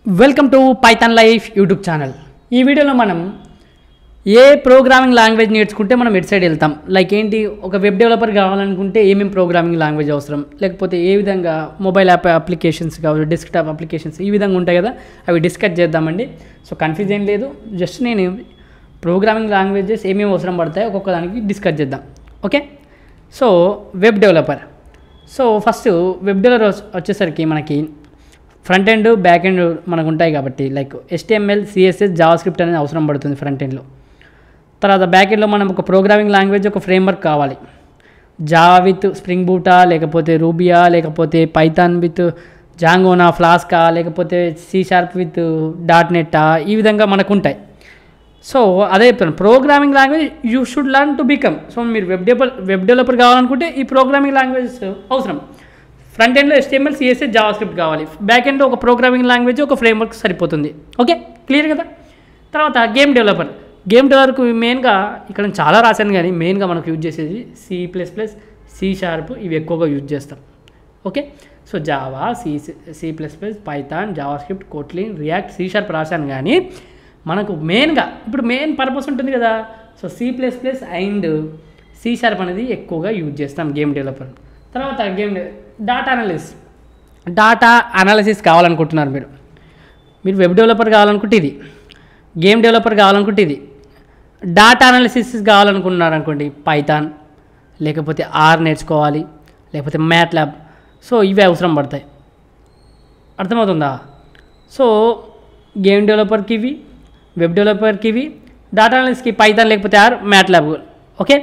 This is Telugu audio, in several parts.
Welcome to Python life YouTube channel. ఈ వీడియోలో మనం ఏ ప్రోగ్రామింగ్ లాంగ్వేజ్ నేర్చుకుంటే మనం ఎటు సైడ్ వెళ్తాం, లైక్ ఏంటి, ఒక వెబ్ డెవలపర్ కావాలనుకుంటే ఏమేమి ప్రోగ్రామింగ్ లాంగ్వేజ్ అవసరం, లేకపోతే ఏ విధంగా మొబైల్ యాప్ అప్లికేషన్స్ కావచ్చు, డెస్క్టాప్ అప్లికేషన్స్ ఈ విధంగా ఉంటాయి కదా, అవి డిస్కస్ చేద్దామండి. సో కన్ఫ్యూజ్ ఏం లేదు, జస్ట్ నేను ప్రోగ్రామింగ్ లాంగ్వేజెస్ ఏమేమి అవసరం పడతాయో ఒక్కొక్క దానికి డిస్కస్ చేద్దాం. Okay, so web developer. So first web developer వచ్చేసరికి మనకి ఫ్రంట్ ఎండ్ బ్యాక్ ఎండ్ మనకు ఉంటాయి కాబట్టి, లైక్ HTML CSS జావాస్క్రిప్ట్ అనేది అవసరం పడుతుంది ఫ్రంట్ ఎండ్లో. తర్వాత బ్యాక్ ఎండ్లో మనం ఒక ప్రోగ్రామింగ్ లాంగ్వేజ్, ఒక ఫ్రేమ్వర్క్ కావాలి. జావా విత్ స్ప్రింగ్ బూటా, లేకపోతే రూబియా, లేకపోతే పైథాన్ విత్ జాంగోనా, ఫ్లాస్కా, లేకపోతే C# విత్ .NET, ఈ విధంగా మనకు ఉంటాయి. సో అదే చెప్తాను, programming language you should learn to become. So మీరు వెబ్ డెవలపర్ కావాలనుకుంటే ఈ ప్రోగ్రామింగ్ లాంగ్వేజ్ అవసరం. ఫ్రంట్ ఎండ్లో HTML CSS జావాస్క్రిప్ట్ కావాలి, బ్యాక్ ఎండ్లో ఒక ప్రోగ్రామింగ్ లాంగ్వేజ్, ఒక ఫ్రేమ్వర్క్ సరిపోతుంది. ఓకే, క్లియర్ కదా. తర్వాత గేమ్ డెవలపర్. గేమ్ డెవలపర్కు మెయిన్గా ఇక్కడ చాలా రాశాను, కానీ మెయిన్గా మనకు యూజ్ చేసేది C++, C#, ఇవి ఎక్కువగా యూజ్ చేస్తాం. Okay, so Java, C++, Python, JavaScript, Kotlin, React, C# రాశాను, కానీ మనకు మెయిన్గా ఇప్పుడు మెయిన్ పర్పస్ ఉంటుంది కదా. సో C++ అండ్ C# అనేది ఎక్కువగా యూజ్ చేస్తాం గేమ్ డెవలపర్. తర్వాత డాటా అనాలిసిస్ కావాలనుకుంటున్నారు మీరు వెబ్ డెవలపర్ కావాలనుకుంటే ఇది, గేమ్ డెవలపర్ కావాలనుకుంటే ఇది, డాటా అనాలిసిస్ కావాలనుకుంటున్నారు అనుకోండి పైథాన్, లేకపోతే R నేర్చుకోవాలి, లేకపోతే MATLAB. సో ఇవి అవసరం పడతాయి, అర్థమవుతుందా. సో గేమ్ డెవలపర్కి ఇవి, వెబ్ డెవలపర్కి ఇవి, డాటా అనాలిసిస్కి పైథాన్ లేకపోతే R, MATLAB. ఓకే,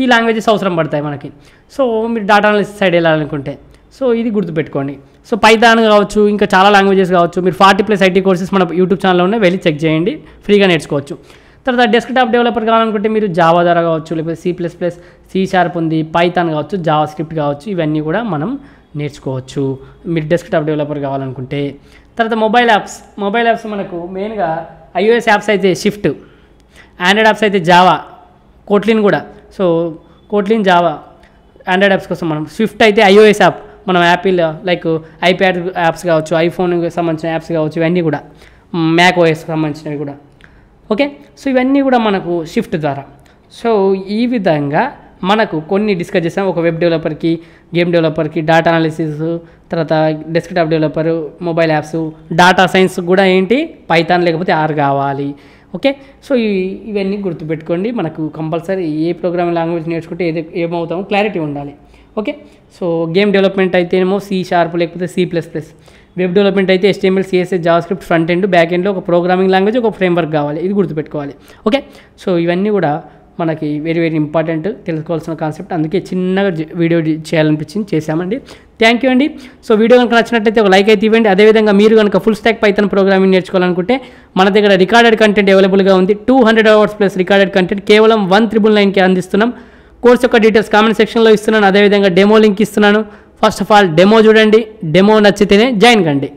ఈ లాంగ్వేజెస్ అవసరం పడతాయి మనకి. సో మీరు డాటా అనాలిసిస్ సైడ్ వెళ్ళాలనుకుంటే సో ఇది గుర్తుపెట్టుకోండి. సో పైథాన్ కావచ్చు, ఇంకా చాలా లాంగ్వేజెస్ కావచ్చు, మీరు 40+ IT కోర్సెస్ మన యూట్యూబ్ ఛానల్లో ఉన్నాయి, వెళ్ళి చెక్ చేయండి, ఫ్రీగా నేర్చుకోవచ్చు. తర్వాత డెస్క్టాప్ డెవలపర్ కావాలనుకుంటే మీరు జావా ద్వారా కావచ్చు, లేకపోతే C++, C# ఉంది, పైథాన్ కావచ్చు, జావాస్క్రిప్ట్ కావచ్చు, ఇవన్నీ కూడా మనం నేర్చుకోవచ్చు మీరు డెస్క్టాప్ డెవలపర్ కావాలనుకుంటే. తర్వాత మొబైల్ యాప్స్ మనకు మెయిన్గా iOS యాప్స్ అయితే షిఫ్ట్, ఆండ్రాయిడ్ యాప్స్ అయితే జావా, కోట్లిన్ కూడా. సో కోట్లిన్, జావా ఆండ్రాయిడ్ యాప్స్ కోసం. మనం స్విఫ్ట్ అయితే iOS యాప్, మనం యాపిల్ లైక్ ఐప్యాడ్ యాప్స్ కావచ్చు, ఐఫోన్కి సంబంధించిన యాప్స్ కావచ్చు, ఇవన్నీ కూడా మ్యాక్ OS సంబంధించినవి కూడా. ఓకే, సో ఇవన్నీ కూడా మనకు షిఫ్ట్ ద్వారా. సో ఈ విధంగా మనకు కొన్ని డిస్కస్ చేసాం. ఒక వెబ్ డెవలపర్కి, గేమ్ డెవలపర్కి, డాటా అనాలిసిస్, తర్వాత desktop developer, mobile apps, data science కూడా ఏంటి పైథాన్ లేకపోతే R కావాలి. ఓకే, సో ఇవన్నీ గుర్తుపెట్టుకోండి. మనకు కంపల్సరీ ఏ ప్రోగ్రామింగ్ లాంగ్వేజ్ నేర్చుకుంటే ఏమవుతామో క్లారిటీ ఉండాలి. ఓకే, సో గేమ్ డెవలప్మెంట్ అయితేనేమో C# లేకపోతే C++, వెబ్ డెవలప్మెంట్ అయితే HTML CSS JavaScript, front end back ఎండ్లో ఒక ప్రోగ్రామింగ్ లాంగ్వేజ్, ఒక ఫ్రేమ్వర్క్ కావాలి, ఇది గుర్తుపెట్టుకోవాలి. ఓకే, సో ఇవన్నీ కూడా మనకి వెరీ వెరీ ఇంపార్టెంట్, తెలుసుకోవాల్సిన కాన్సెప్ట్. అందుకే చిన్నగా వీడియో చేయాలనిపించింది, చేశామండి. థ్యాంక్ యూ అండి. సో వీడియో కనుక నచ్చినట్లయితే ఒక లైక్ అయితే ఇవ్వండి. అదేవిధంగా మీరు కనుక ఫుల్ స్టాక్ పైథాన్ ప్రోగ్రామింగ్ నేర్చుకోవాలనుకుంటే మన దగ్గర రికార్డెడ్ కంటెంట్ అవైలబుల్గా ఉంది. 200 hours ప్లస్ రికార్డెడ్ కంటెంట్ కేవలం 1999కి అందిస్తున్నాం. కోర్స్ యొక్క డీటెయిల్స్ కామెంట్ సెక్షన్లో ఇస్తున్నాను, అదేవిధంగా డెమో లింక్ ఇస్తున్నాను. ఫస్ట్ ఆఫ్ ఆల్ డెమో చూడండి, డెమో నచ్చితేనే జాయిన్ కండి.